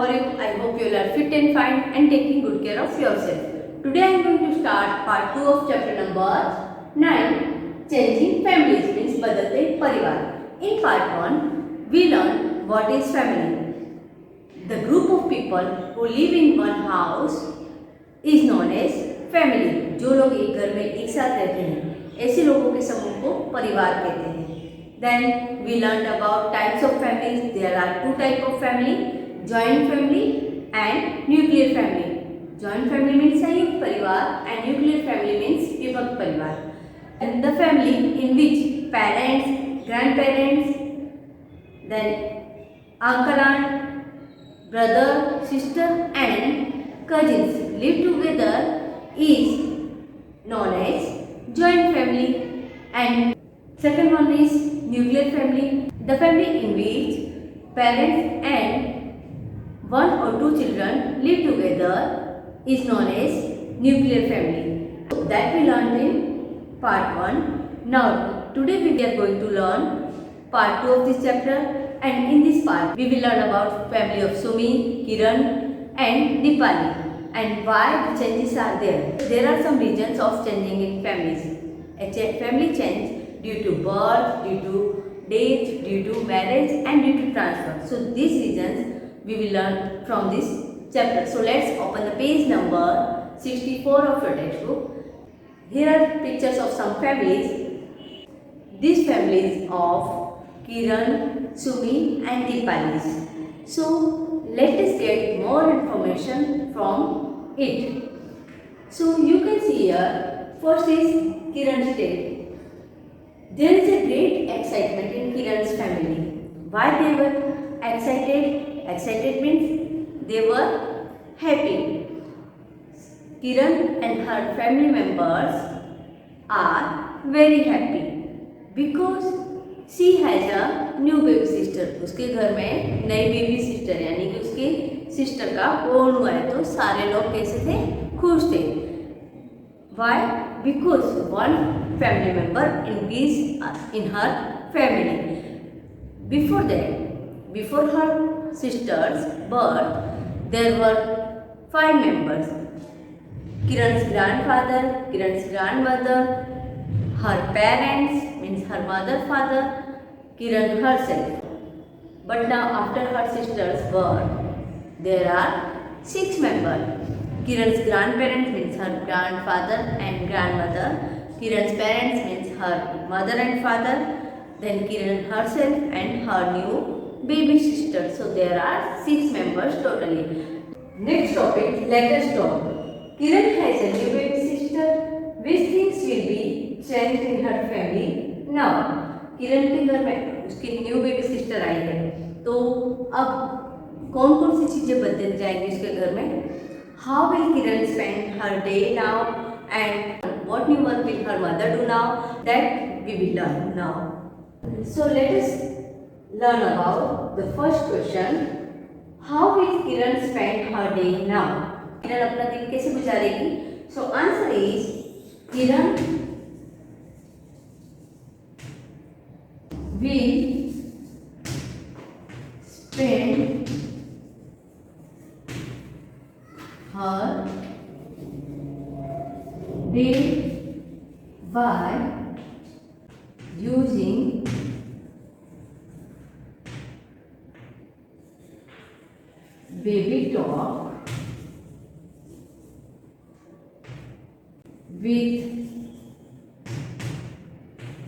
are you? I hope you all are fit and fine and taking good care of yourself. Today I am going to start part 2 of chapter number 9, Changing Families means बदलते परिवार. In part 1, we learn what is family. The group of people who live in one house is known as family. जो लोग एक घर में एक साथ रहते हैं ऐसे लोगों के समूह को परिवार कहते हैं. Then we learned about types of families. There are two types of family: joint family and nuclear family. Joint family means संयुक्त परिवार and nuclear family means विभक्त परिवार. And the family in which parents, grandparents, then uncle, aunt, brother, sister and cousins live together is known as joint family. And second one is nuclear family. The family in which parents and one or two children live together is known as nuclear family. That we learned in part 1. Now today we are going to learn part 2 of this chapter, and in this part we will learn about family of Sumi, Kiran and Dipali and why the changes are there. There are some reasons of changing in families. A family change due to birth, due to death, due to marriage and due to transfer. So these reasons we will learn from this chapter. So let's open the page number 64 of your textbook. Here are pictures of some families. These families of Kiran, Sumi and Dipali. So let us get more information from it. So you can see here, first is Kiran's state. There is a great excitement in Kiran's family. Why they were excited? Excited means they were happy. Kiran and her family members are very happy because she has a new baby sister. उसके घर में नई baby sister यानी कि उसके sister का born हुआ है, तो सारे लोग कैसे थे? खुश थे. Why? Because one family member increased in her family. Before that, before her sister's birth, there were 5 members. Kiran's grandfather, Kiran's grandmother, her parents means her mother, father, Kiran herself. But now after her sister's birth, there are 6 members. Kiran's grandparents means her grandfather and grandmother. Kiran's parents means her mother and father. Then Kiran herself and her new baby sister. So there are 6 members totally. Next topic, let us talk. Kiran has a new baby sister. Which things will be changed in her family now? किरण के घर में उसकी new baby sister आई है, तो अब कौन कौन सी चीजें बदल जाएंगी उसके घर में? How will Kiran spend her day now and what new work will her mother do now? That we will learn now. So let us learn about the first question. How will Kiran spend her day now? Kiran अपना दिन कैसे गुजारेगी? So answer is Kiran will spend her day by using baby talk with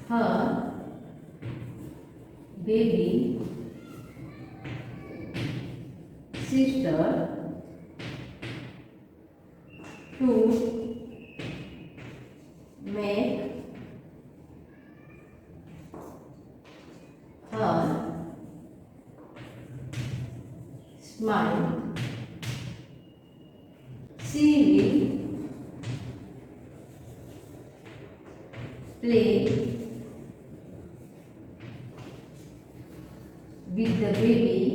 her baby sister to make her smile. She will play with the baby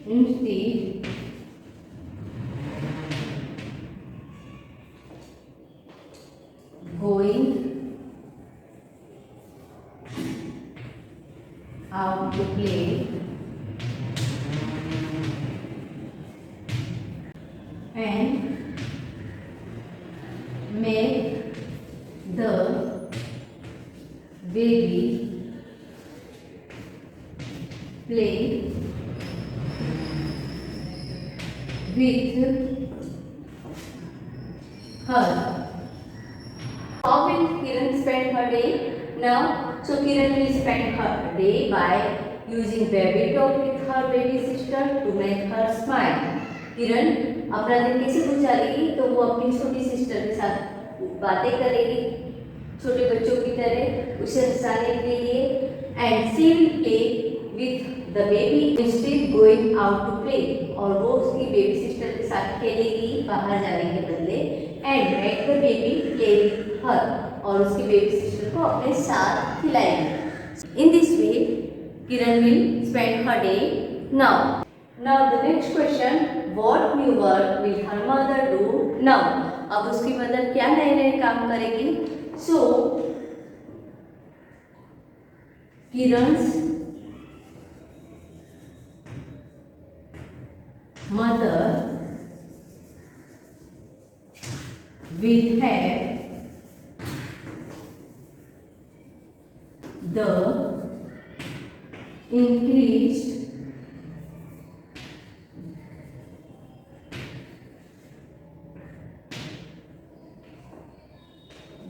instead going and make the baby play with her. How will Kiran spend her day? Now, so Kiran will spend her day by using baby talk with her baby sister to make her smile. किरण अपना दिन कैसे गुजारेगी? तो वो अपनी छोटी sister के साथ बातें करेगी, छोटे बच्चों की तरह उसे हंसाने के लिए, and she will play with the baby instead going out to play, और वो उसकी बेबी सिस्टर के साथ खेलेगी बाहर जाने के बदले, and make the baby play with her, और उसकी बेबी सिस्टर को अपने साथ खिलाएगी. In this way Kiran will spend her day. Now the next question, what new work will her mother do now? अब उसकी मदर क्या नए नए काम करेगी? So Kiran's mother will have the increased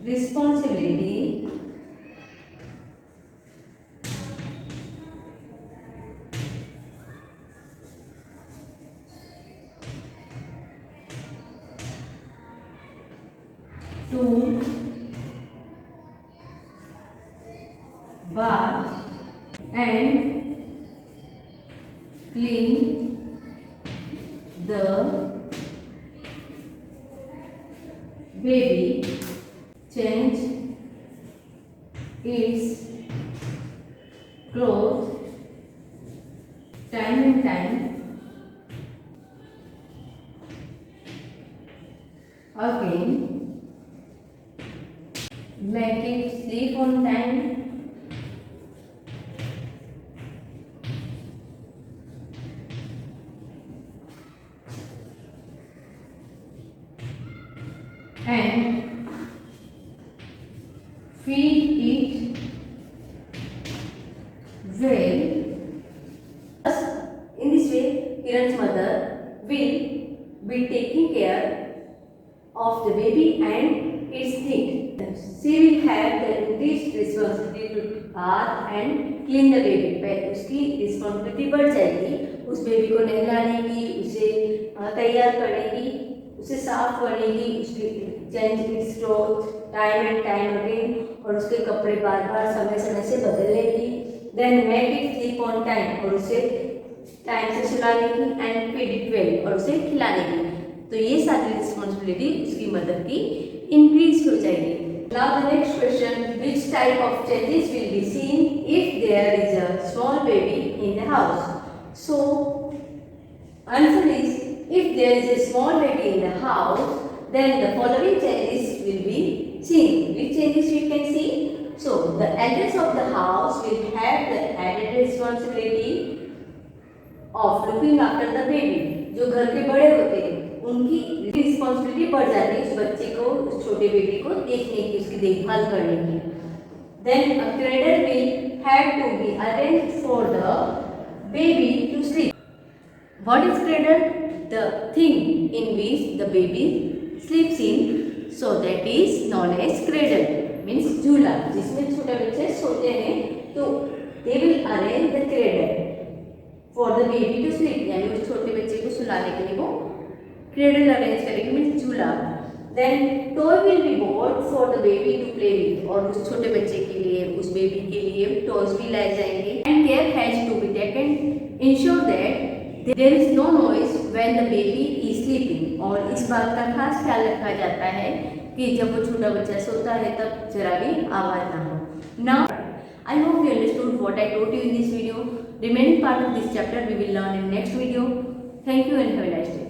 responsibility to bath and clean the baby, change its clothes time and time again, make it sleep on time, and feed it well. In this way, Kiran's mother will be taking care of the baby and its need. She will have the increased responsibility to bath and clean the baby. उसकी responsibility बढ़ जाएगी, उस baby को नहलाने की, उसे तैयार करने की, उसे साफ करने की, उसकी change it's cloth time and time again, और उसके कपड़े बार बार समय समय से बदलने की, then make it sleep on time, और उसे टाइम से सुलाने की, एंड फीड इट वेल, और उसे खिलाने की. तो ये सारी रिस्पॉन्सिबिलिटी उसकी मदर की इंक्रीज हो जाएगी. Now the next question, which type of changes will be seen if there is a small baby in the house? So answer is, if there is a small baby in the house, then the following changes will be seen. Which changes we can see? So the elders of the house will have the added responsibility of looking after the baby. जो घर के बड़े होते हैं उनकी responsibility बढ़ जाती है उस बच्चे को, उस छोटे बेबी को देखने की, उसकी देखभाल करने की. Then a cradle will have to be arranged for the baby to sleep. What is cradle? The thing in which the baby sleeps in, so that is known as cradle, means झूला जिसमें छोटे बच्चे सोते हैं. तो they will arrange the cradle for the baby to sleep, यानी उस छोटे बच्चे को सुलाने के लिए वो क्रेडल अरेंज करेंगे, मीन्स झूला. Then toy will be bought for the baby to play with, और उस छोटे बच्चे के लिए, उस बेबी के लिए टॉयज भी लाए जाएंगे. And care has to be taken ensure that there is no noise when the baby is sleeping, और इस बात का खास ख्याल रखा जाता है कि जब वो छोटा बच्चा सोता है तब जरा भी आवाज ना हो. Now I hope you understood what I taught you in this video. Remaining part of this chapter we will learn in next video. Thank you and have a nice day.